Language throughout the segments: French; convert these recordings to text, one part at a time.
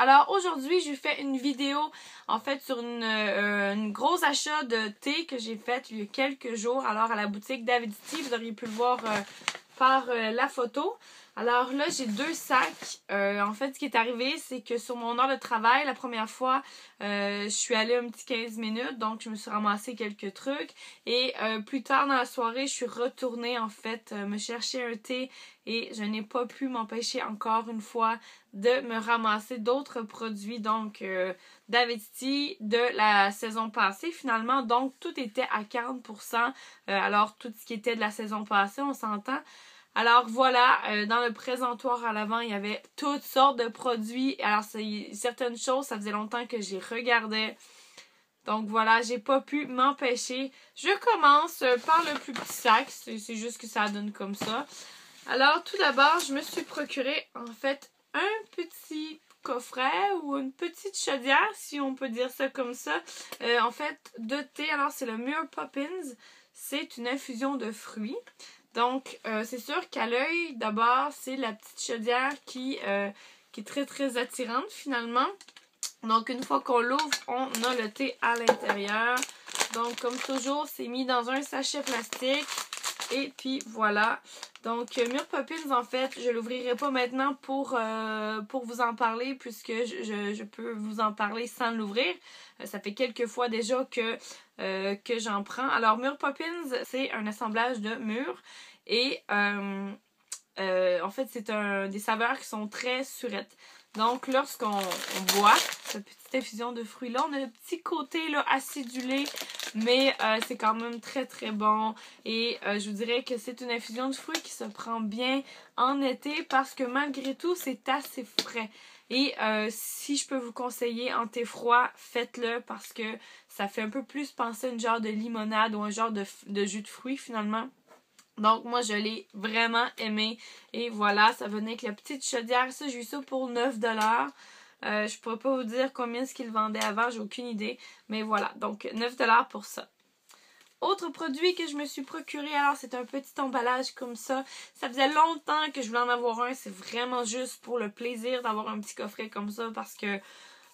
Alors aujourd'hui, je fais une vidéo en fait sur une gros achat de thé que j'ai fait il y a quelques jours. Alors à la boutique David Tea, vous auriez pu le voir par la photo. Alors là, j'ai deux sacs. En fait, ce qui est arrivé, c'est que sur mon heure de travail, la première fois, je suis allée un petit 15 minutes, donc je me suis ramassé quelques trucs. Et plus tard dans la soirée, je suis retournée en fait me chercher un thé et je n'ai pas pu m'empêcher encore une fois de me ramasser d'autres produits, donc David Tea de la saison passée finalement. Donc tout était à 40%, alors tout ce qui était de la saison passée, on s'entend. Alors voilà, dans le présentoir à l'avant, il y avait toutes sortes de produits. Alors certaines choses, ça faisait longtemps que j'y regardais. Donc voilà, j'ai pas pu m'empêcher. Je commence par le plus petit sac, c'est juste que ça donne comme ça. Alors tout d'abord, je me suis procuré en fait un petit coffret ou une petite chaudière, si on peut dire ça comme ça. En fait, de thé. Alors c'est le Mur Poppins. C'est une infusion de fruits. Donc, c'est sûr qu'à l'œil, d'abord, c'est la petite chaudière qui est très, très attirante, finalement. Donc, une fois qu'on l'ouvre, on a le thé à l'intérieur. Donc, comme toujours, c'est mis dans un sachet plastique. Et puis, voilà. Donc, Mur Poppins, en fait, je ne l'ouvrirai pas maintenant pour vous en parler, puisque je peux vous en parler sans l'ouvrir. Ça fait quelques fois déjà que j'en prends. Alors, Mur Poppins, c'est un assemblage de mûres. Et en fait, c'est des saveurs qui sont très surettes. Donc, lorsqu'on boit cette petite infusion de fruits-là, on a le petit côté là, acidulé, mais c'est quand même très très bon. Et je vous dirais que c'est une infusion de fruits qui se prend bien en été parce que malgré tout, c'est assez frais. Et si je peux vous conseiller en thé froid, faites-le parce que ça fait un peu plus penser à une genre de limonade ou un genre de jus de fruits finalement. Donc, moi, je l'ai vraiment aimé. Et voilà, ça venait avec la petite chaudière. Ça, j'ai eu ça pour 9 $. Je pourrais pas vous dire combien est-ce qu'ils vendaient avant, j'ai aucune idée. Mais voilà, donc 9 $ pour ça. Autre produit que je me suis procuré, alors c'est un petit emballage comme ça. Ça faisait longtemps que je voulais en avoir un. C'est vraiment juste pour le plaisir d'avoir un petit coffret comme ça parce que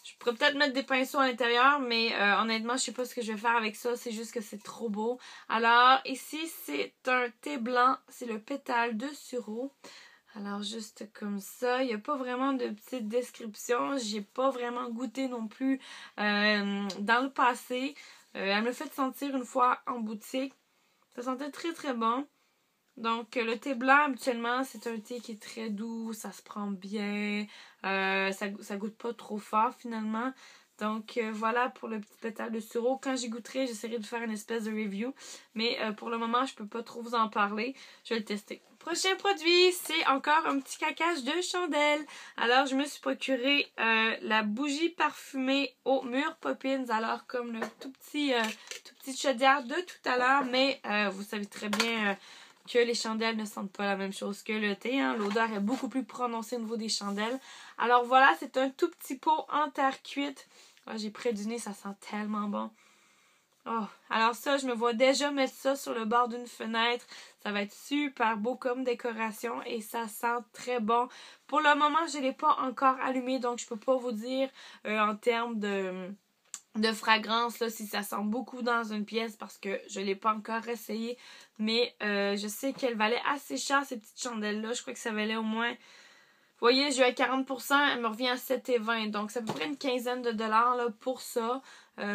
je pourrais peut-être mettre des pinceaux à l'intérieur, mais honnêtement, je sais pas ce que je vais faire avec ça. C'est juste que c'est trop beau. Alors, ici, c'est un thé blanc. C'est le pétale de sureau. Alors, juste comme ça. Il n'y a pas vraiment de petite description. J'ai pas vraiment goûté non plus dans le passé. Elle me l'a fait sentir une fois en boutique. Ça sentait très très bon. Donc, le thé blanc, habituellement, c'est un thé qui est très doux, ça se prend bien, ça goûte pas trop fort finalement. Donc, voilà pour le petit pétale de sureau. Quand j'y goûterai, j'essaierai de faire une espèce de review. Mais pour le moment, je peux pas trop vous en parler. Je vais le tester. Prochain produit, c'est encore un petit caquage de chandelle. Alors, je me suis procuré la bougie parfumée au Mur Poppins. Alors, comme le tout petit chaudière de tout à l'heure. Mais vous savez très bien que les chandelles ne sentent pas la même chose que le thé. Hein. L'odeur est beaucoup plus prononcée au niveau des chandelles. Alors voilà, c'est un tout petit pot en terre cuite. Oh, j'ai près du nez, ça sent tellement bon. Oh, alors ça, je me vois déjà mettre ça sur le bord d'une fenêtre. Ça va être super beau comme décoration et ça sent très bon. Pour le moment, je ne l'ai pas encore allumé, donc je peux pas vous dire en termes de fragrance là, si ça sent beaucoup dans une pièce parce que je ne l'ai pas encore essayé. Mais je sais qu'elle valait assez cher ces petites chandelles-là. Je crois que ça valait au moins... Vous voyez, j'ai eu à 40%, elle me revient à 7,20 $. Donc, c'est à peu près une quinzaine de dollars là, pour ça. 15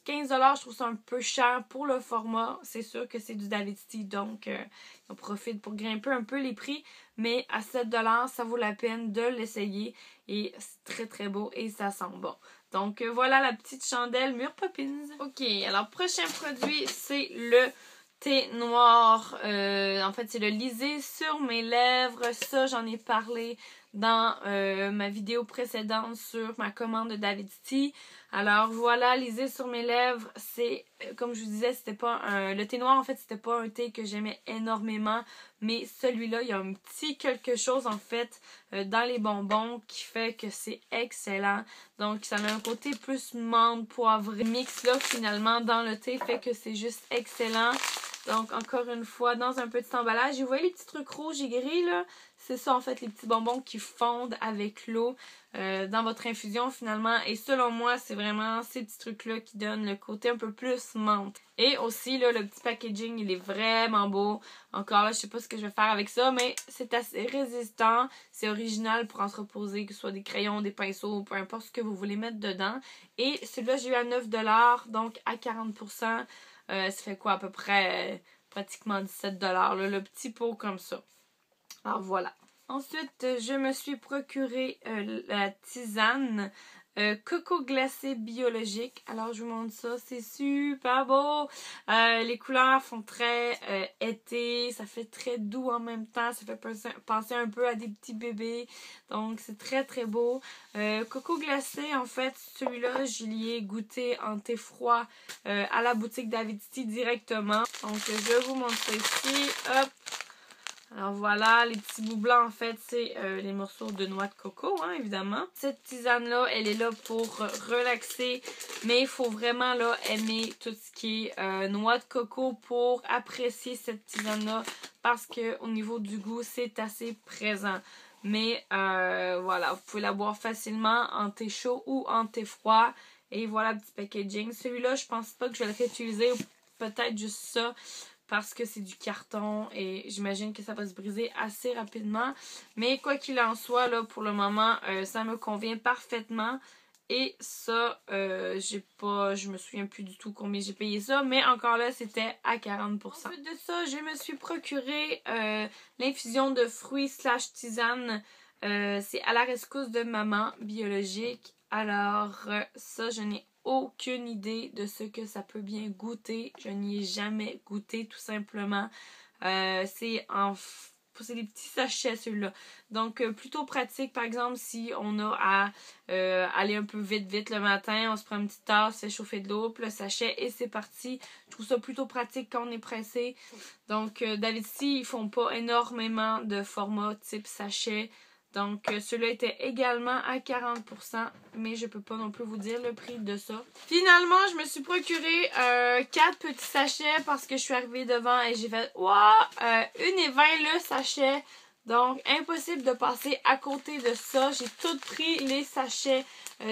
$, je trouve ça un peu cher pour le format. C'est sûr que c'est du David Tea, donc on profite pour grimper un peu les prix. Mais à 7 $, ça vaut la peine de l'essayer. Et c'est très très beau et ça sent bon. Donc, voilà la petite chandelle Mur Poppins. Ok, alors prochain produit, c'est le thé noir. En fait, c'est le lisé sur mes lèvres. Ça, j'en ai parlé dans ma vidéo précédente sur ma commande de David Tea. Alors voilà, lisé sur mes lèvres, c'est comme je vous disais, c'était pas le thé noir en fait, c'était pas un thé que j'aimais énormément, mais celui-là, il y a un petit quelque chose en fait dans les bonbons qui fait que c'est excellent. Donc ça a un côté plus menthe, poivré, mix là finalement dans le thé fait que c'est juste excellent. Donc, encore une fois, dans un petit emballage. Et vous voyez les petits trucs rouges et gris, là? C'est ça, en fait, les petits bonbons qui fondent avec l'eau dans votre infusion, finalement. Et selon moi, c'est vraiment ces petits trucs-là qui donnent le côté un peu plus menthe. Et aussi, là, le petit packaging, il est vraiment beau. Encore là, je sais pas ce que je vais faire avec ça, mais c'est assez résistant. C'est original pour entreposer, que ce soit des crayons, des pinceaux, peu importe ce que vous voulez mettre dedans. Et celui-là, j'ai eu à 9$, donc à 40%. Ça fait quoi, à peu près pratiquement 17$, là, le petit pot comme ça. Alors voilà. Ensuite, je me suis procuré la tisane coco glacé biologique. Alors je vous montre ça, c'est super beau. Les couleurs font très été, ça fait très doux en même temps, ça fait penser un peu à des petits bébés. Donc c'est très très beau. Coco glacé, en fait, celui-là, je l'y ai goûté en thé froid à la boutique d'Avidity directement. Donc je vous montre ça ici. Hop! Alors voilà, les petits bouts blancs, en fait, c'est les morceaux de noix de coco, hein, évidemment. Cette tisane-là, elle est là pour relaxer, mais il faut vraiment là aimer tout ce qui est noix de coco pour apprécier cette tisane-là, parce que au niveau du goût, c'est assez présent. Mais voilà, vous pouvez la boire facilement en thé chaud ou en thé froid. Et voilà le petit packaging. Celui-là, je pense pas que je vais le réutiliser, ou peut-être juste ça, parce que c'est du carton et j'imagine que ça va se briser assez rapidement. Mais quoi qu'il en soit, là, pour le moment, ça me convient parfaitement. Et ça, je me souviens plus du tout combien j'ai payé ça, mais encore là, c'était à 40%. Ensuite de ça, je me suis procuré l'infusion de fruits / tisane. C'est à la rescousse de maman biologique. Alors, ça, je n'ai aucune idée de ce que ça peut bien goûter. Je n'y ai jamais goûté, tout simplement. C'est des petits sachets, ceux-là. Donc, plutôt pratique, par exemple, si on a à aller un peu vite le matin, on se prend une petite tasse, fait chauffer de l'eau, puis le sachet, et c'est parti. Je trouve ça plutôt pratique quand on est pressé. Donc, d'habitude, ils font pas énormément de format type sachet. Donc, celui-là était également à 40%, mais je peux pas non plus vous dire le prix de ça. Finalement, je me suis procuré 4 petits sachets parce que je suis arrivée devant et j'ai fait « Waouh! 1,20 le sachet! » Donc, impossible de passer à côté de ça. J'ai tout pris les sachets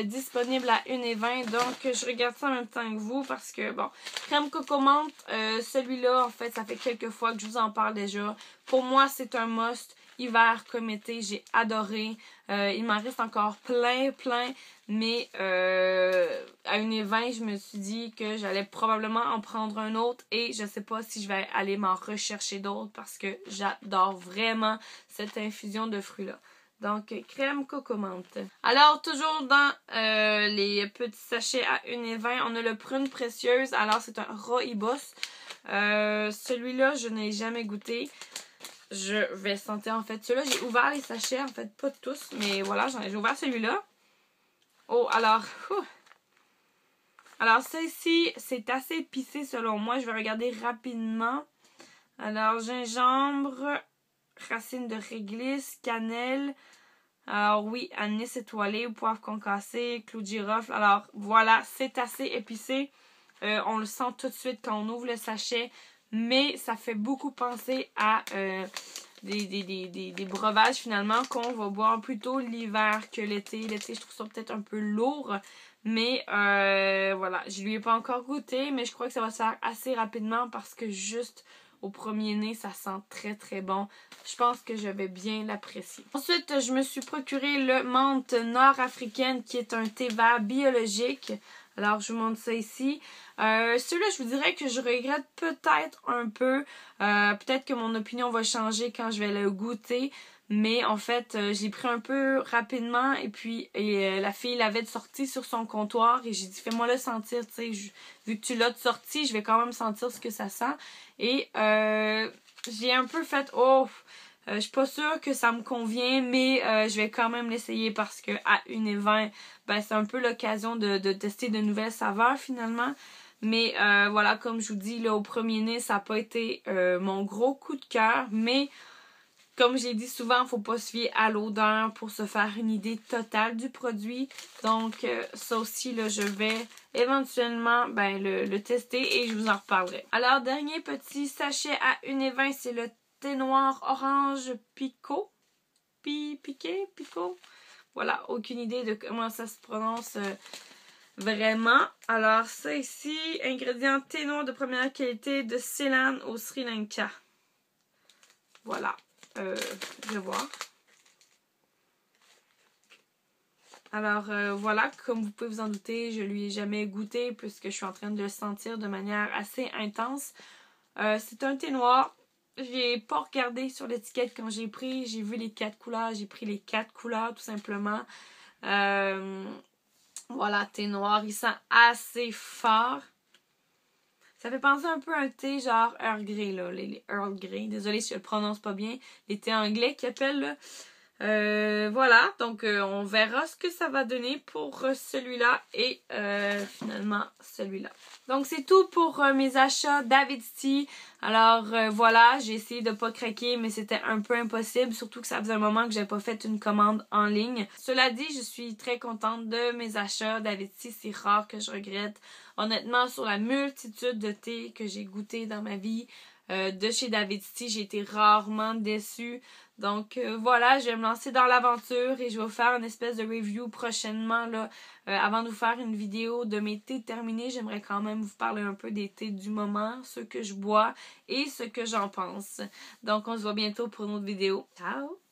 disponibles à 1,20. Donc, je regarde ça en même temps que vous parce que, bon, crème coco menthe, celui-là, en fait, ça fait quelques fois que je vous en parle déjà. Pour moi, c'est un must. Hiver comme été, j'ai adoré. Il m'en reste encore plein. Mais à 1,20, je me suis dit que j'allais probablement en prendre un autre. Et je sais pas si je vais aller m'en rechercher d'autres parce que j'adore vraiment cette infusion de fruits-là. Donc, crème coco menthe. Alors, toujours dans les petits sachets à 1,20, on a le prune précieuse. Alors, c'est un rooibos. Celui-là, je n'ai jamais goûté. Je vais sentir, en fait, celui-là, j'ai ouvert les sachets, en fait, pas tous, mais voilà, j'ai ouvert celui-là. Oh, alors, alors ça ici, c'est assez épicé selon moi, je vais regarder rapidement. Alors, gingembre, racine de réglisse, cannelle, alors oui, anis étoilé, poivre concassé, clou de girofle. Alors, voilà, c'est assez épicé. On le sent tout de suite quand on ouvre le sachet. Mais ça fait beaucoup penser à des breuvages finalement qu'on va boire plutôt l'hiver que l'été. L'été, je trouve ça peut-être un peu lourd. Mais voilà, je lui ai pas encore goûté, mais je crois que ça va se faire assez rapidement parce que juste au premier nez, ça sent très bon. Je pense que je vais bien l'apprécier. Ensuite, je me suis procuré le menthe nord-africaine qui est un thé vert biologique. Alors, je vous montre ça ici. Celui-là, je vous dirais que je regrette peut-être un peu. Peut-être que mon opinion va changer quand je vais le goûter. Mais en fait, j'ai pris un peu rapidement et puis la fille l'avait sorti sur son comptoir et j'ai dit fais-moi le sentir, tu sais, vu que tu l'as sorti, je vais quand même sentir ce que ça sent. Et j'ai un peu fait je suis pas sûre que ça me convient, mais je vais quand même l'essayer parce que à 1,20, ben, c'est un peu l'occasion de tester de nouvelles saveurs finalement. Mais voilà, comme je vous dis, là, au premier nez, ça n'a pas été mon gros coup de cœur, mais Comme j'ai dit souvent, il ne faut pas se fier à l'odeur pour se faire une idée totale du produit. Donc, ça aussi, là, je vais éventuellement le tester et je vous en reparlerai. Alors, dernier petit sachet à 1,20 $, c'est le thé noir orange Pico. Pico. Voilà, aucune idée de comment ça se prononce vraiment. Alors, ça ici, ingrédients thé noir de première qualité de Ceylan au Sri Lanka. Voilà. Je vais voir. Alors voilà, comme vous pouvez vous en douter, je lui ai jamais goûté puisque je suis en train de le sentir de manière assez intense. C'est un thé noir. J'ai pas regardé sur l'étiquette quand j'ai pris. J'ai vu les 4 couleurs. J'ai pris les 4 couleurs tout simplement. Voilà, thé noir. Il sent assez fort. Ça fait penser un peu à un thé genre Earl Grey, là. Les Earl Grey. Désolée si je le prononce pas bien. Les thés anglais qu'ils appellent, là. Voilà, donc on verra ce que ça va donner pour celui-là et finalement celui-là. Donc c'est tout pour mes achats d'Avidity. Alors voilà, j'ai essayé de pas craquer mais c'était un peu impossible, surtout que ça faisait un moment que j'avais pas fait une commande en ligne. Cela dit, je suis très contente de mes achats d'Avidity, c'est rare que je regrette. Honnêtement, sur la multitude de thé que j'ai goûté dans ma vie, de chez Davidity, j'ai été rarement déçue. Donc voilà, je vais me lancer dans l'aventure et je vais vous faire une espèce de review prochainement là. Avant de vous faire une vidéo de mes thés terminés, j'aimerais quand même vous parler un peu des thés du moment, ceux que je bois et ce que j'en pense. Donc on se voit bientôt pour une autre vidéo. Ciao!